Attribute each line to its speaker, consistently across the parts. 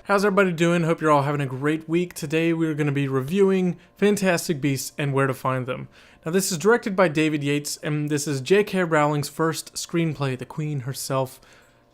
Speaker 1: How's everybody doing? Hope you're all having a great week. Today we're going to be reviewing Fantastic Beasts and Where to Find Them. Now this is directed by David Yates, and this is J.K. Rowling's first screenplay. The Queen herself.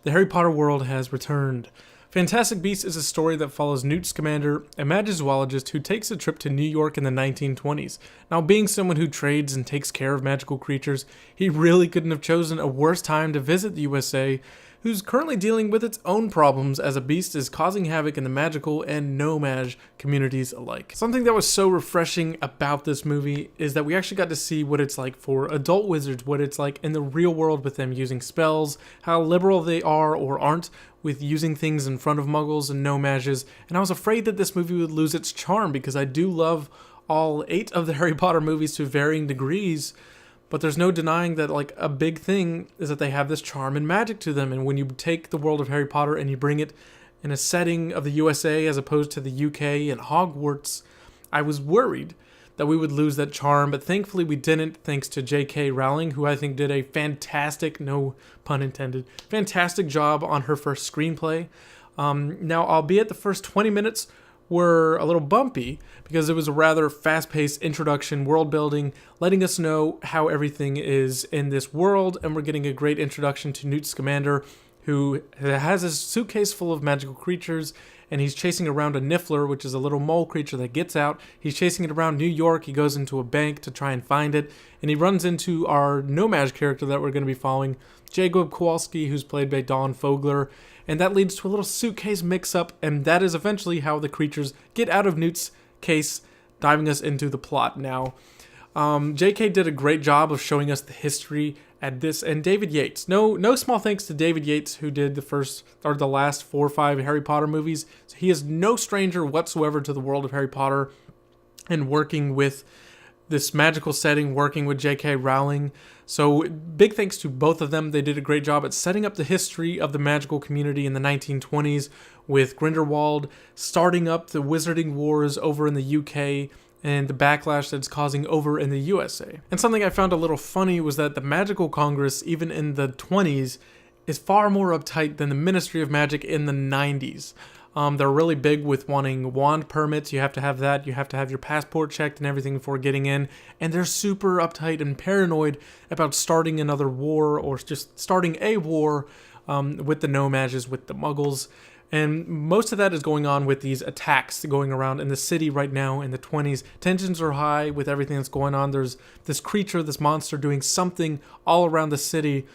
Speaker 1: The Harry Potter world has returned. Fantastic Beasts is a story that follows Newt Scamander, a magizoologist who takes a trip to New York in the 1920s. Now, being someone who trades and takes care of magical creatures, he really couldn't have chosen a worse time to visit the USA, who's currently dealing with its own problems as a beast is causing havoc in the magical and no-mage communities alike. Something that was so refreshing about this movie is that we actually got to see what it's like for adult wizards, what it's like in the real world with them using spells, how liberal they are or aren't with using things in front of muggles and no-mages, and I was afraid that this movie would lose its charm because I do love all 8 of the Harry Potter movies to varying degrees. But there's no denying that, like, a big thing is that they have this charm and magic to them. And when you take the world of Harry Potter and you bring it in a setting of the USA as opposed to the UK and Hogwarts, I was worried that we would lose that charm. But thankfully we didn't, thanks to J.K. Rowling, who I think did a fantastic, no pun intended, fantastic job on her first screenplay. Now, albeit the first 20 minutes were a little bumpy because it was a rather fast-paced introduction, world building, letting us know how everything is in this world, and we're getting a great introduction to Newt Scamander, who has a suitcase full of magical creatures, and he's chasing around a Niffler, which is a little mole creature that gets out. He's chasing it around New York. He goes into a bank to try and find it, and he runs into our no-mage character that we're going to be following, Jacob Kowalski, who's played by Don Fogler, and that leads to a little suitcase mix-up, and that is eventually how the creatures get out of Newt's case, diving us into the plot. Now, J.K. did a great job of showing us the history at this, and David Yates. No small thanks to David Yates, who did the last 4 or 5 Harry Potter movies. So he is no stranger whatsoever to the world of Harry Potter, and working with this magical setting, working with J.K. Rowling. So big thanks to both of them. They did a great job at setting up the history of the magical community in the 1920s with Grindelwald, starting up the wizarding wars over in the UK and the backlash that's causing over in the USA. And something I found a little funny was that the Magical Congress, even in the 20s, is far more uptight than the Ministry of Magic in the 90s. They're really big with wanting wand permits. You have to have that. You have to have your passport checked and everything before getting in. And they're super uptight and paranoid about starting another war or just starting a war with the no-mages, with the muggles. And most of that is going on with these attacks going around in the city right now in the 20s. Tensions are high with everything that's going on. There's this creature, this monster doing something all around the city.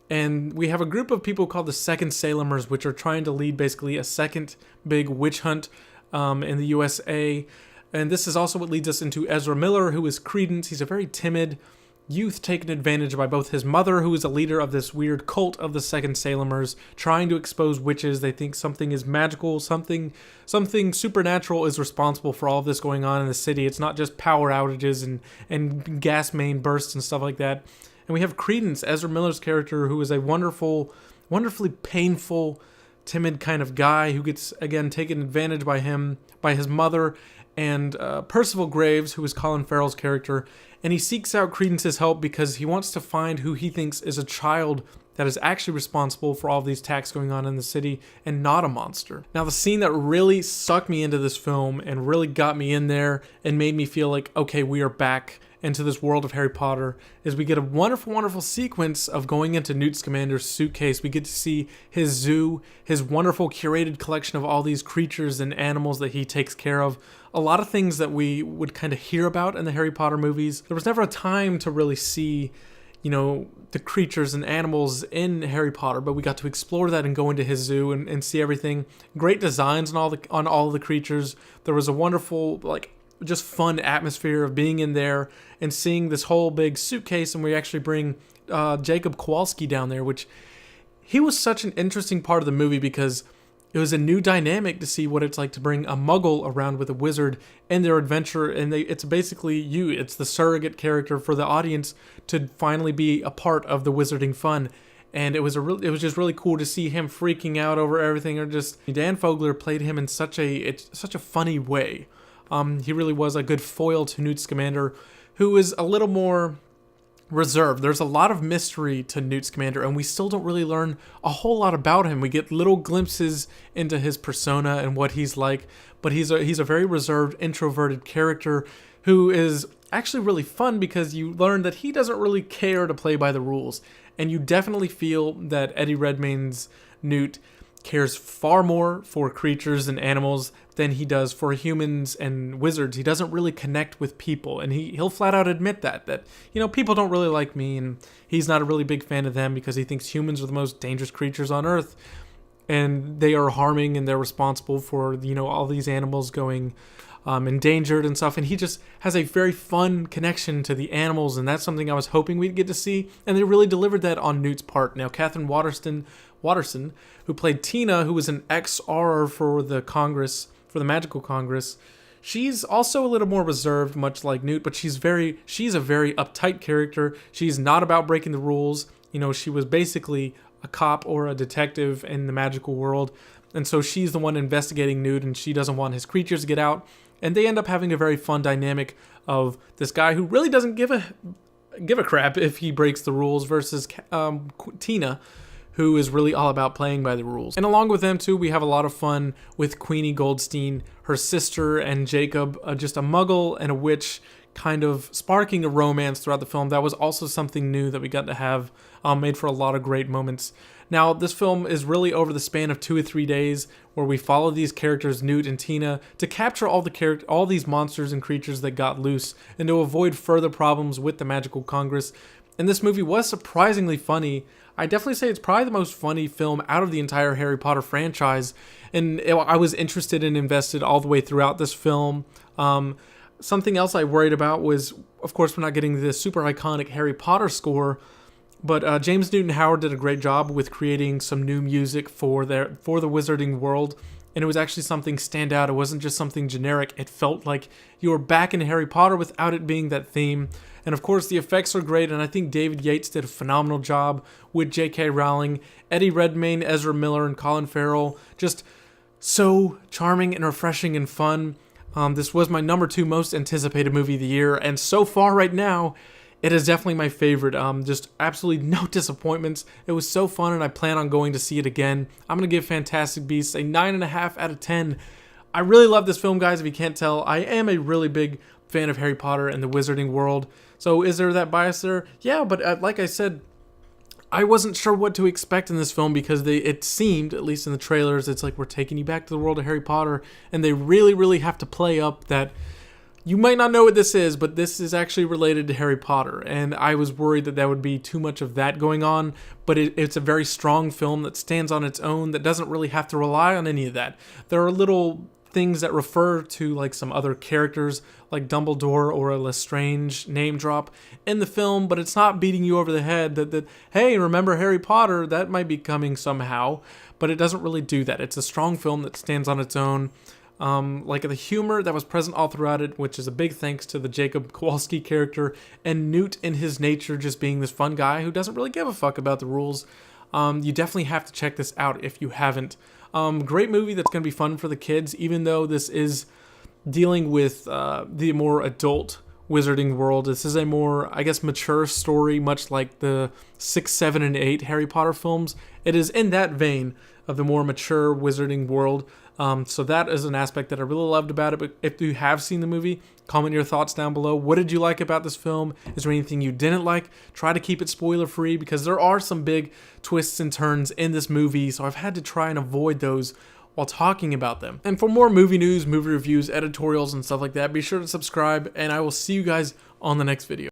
Speaker 1: And we have a group of people called the Second Salemers, which are trying to lead basically a second big witch hunt in the USA. And this is also what leads us into Ezra Miller, who is Credence. He's a very timid youth taken advantage by both his mother, who is a leader of this weird cult of the Second Salemers, trying to expose witches. They think something is magical, something supernatural is responsible for all of this going on in the city. It's not just power outages and gas main bursts and stuff like that. And we have Credence, Ezra Miller's character, who is a wonderfully painful, timid kind of guy who gets, again, taken advantage by his mother, and Percival Graves, who is Colin Farrell's character. And he seeks out Credence's help because he wants to find who he thinks is a child that is actually responsible for all of these attacks going on in the city and not a monster. Now, the scene that really sucked me into this film and really got me in there and made me feel like, okay, we are back into this world of Harry Potter, is we get a wonderful sequence of going into Newt Scamander's suitcase. We get to see his zoo, his wonderful curated collection of all these creatures and animals that he takes care of. A lot of things that we would kind of hear about in the Harry Potter movies. There was never a time to really see, the creatures and animals in Harry Potter, but we got to explore that and go into his zoo and see everything. Great designs on all the creatures. There was a wonderful, just fun atmosphere of being in there and seeing this whole big suitcase, and we actually bring Jacob Kowalski down there, which he was such an interesting part of the movie because it was a new dynamic to see what it's like to bring a muggle around with a wizard in their adventure, and it's basically it's the surrogate character for the audience to finally be a part of the wizarding fun. And it was just really cool to see him freaking out over everything, or just Dan Fogler played him in such a funny way. He really was a good foil to Newt Scamander, who is a little more reserved. There's a lot of mystery to Newt Scamander, and we still don't really learn a whole lot about him. We get little glimpses into his persona and what he's like, but he's a very reserved, introverted character who is actually really fun because you learn that he doesn't really care to play by the rules, and you definitely feel that Eddie Redmayne's Newt cares far more for creatures and animals than he does for humans and wizards. He doesn't really connect with people, and he'll flat out admit that people don't really like me, and he's not a really big fan of them because he thinks humans are the most dangerous creatures on Earth, and they are harming and they're responsible for all these animals going endangered and stuff. And he just has a very fun connection to the animals, and that's something I was hoping we'd get to see, and they really delivered that on Newt's part. Now, Catherine Watterson, who played Tina, who was an XR for the Congress, for the Magical Congress, she's also a little more reserved, much like Newt, but she's a very uptight character. She's not about breaking the rules. She was basically a cop or a detective in the magical world, and so she's the one investigating Newt, and she doesn't want his creatures to get out. And they end up having a very fun dynamic of this guy who really doesn't give a crap if he breaks the rules versus Tina, who is really all about playing by the rules. And along with them too, we have a lot of fun with Queenie Goldstein, her sister, and Jacob, just a muggle and a witch, kind of sparking a romance throughout the film. That was also something new that we got to have, made for a lot of great moments. Now, this film is really over the span of 2 or 3 days, where we follow these characters, Newt and Tina, to capture all these monsters and creatures that got loose, and to avoid further problems with the Magical Congress. And this movie was surprisingly funny. I definitely say it's probably the most funny film out of the entire Harry Potter franchise, and I was interested and invested all the way throughout this film. Something else I worried about was, of course, we're not getting the super iconic Harry Potter score, but James Newton Howard did a great job with creating some new music for the Wizarding World, and it was actually something stand out. It wasn't just something generic. It felt like you were back in Harry Potter without it being that theme. And of course, the effects are great, and I think David Yates did a phenomenal job with J.K. Rowling, Eddie Redmayne, Ezra Miller, and Colin Farrell. Just so charming and refreshing and fun. This was my number 2 most anticipated movie of the year, and so far right now, it is definitely my favorite. Just absolutely no disappointments. It was so fun, and I plan on going to see it again. I'm going to give Fantastic Beasts a 9.5 out of 10. I really love this film, guys. If you can't tell, I am a really big fan of Harry Potter and the Wizarding World. So is there that bias there? Yeah, but like I said, I wasn't sure what to expect in this film because it seemed, at least in the trailers, it's like we're taking you back to the world of Harry Potter, and they really, really have to play up that you might not know what this is, but this is actually related to Harry Potter, and I was worried that would be too much of that going on, but it's a very strong film that stands on its own, that doesn't really have to rely on any of that. There are little things that refer to like some other characters like Dumbledore or a Lestrange name drop in the film, but it's not beating you over the head that hey, remember Harry Potter, that might be coming somehow, but it doesn't really do that. It's a strong film that stands on its own. Like the humor that was present all throughout it, which is a big thanks to the Jacob Kowalski character, and Newt in his nature just being this fun guy who doesn't really give a fuck about the rules. You definitely have to check this out if you haven't. Great movie that's going to be fun for the kids, even though this is dealing with the more adult Wizarding World. This is a more, I guess, mature story, much like the 6, 7, and 8 Harry Potter films. It is in that vein of the more mature Wizarding World. So that is an aspect that I really loved about it. But if you have seen the movie, comment your thoughts down below. What did you like about this film? Is there anything you didn't like? Try to keep it spoiler free because there are some big twists and turns in this movie. So I've had to try and avoid those while talking about them. And for more movie news, movie reviews, editorials, and stuff like that, be sure to subscribe, and I will see you guys on the next video.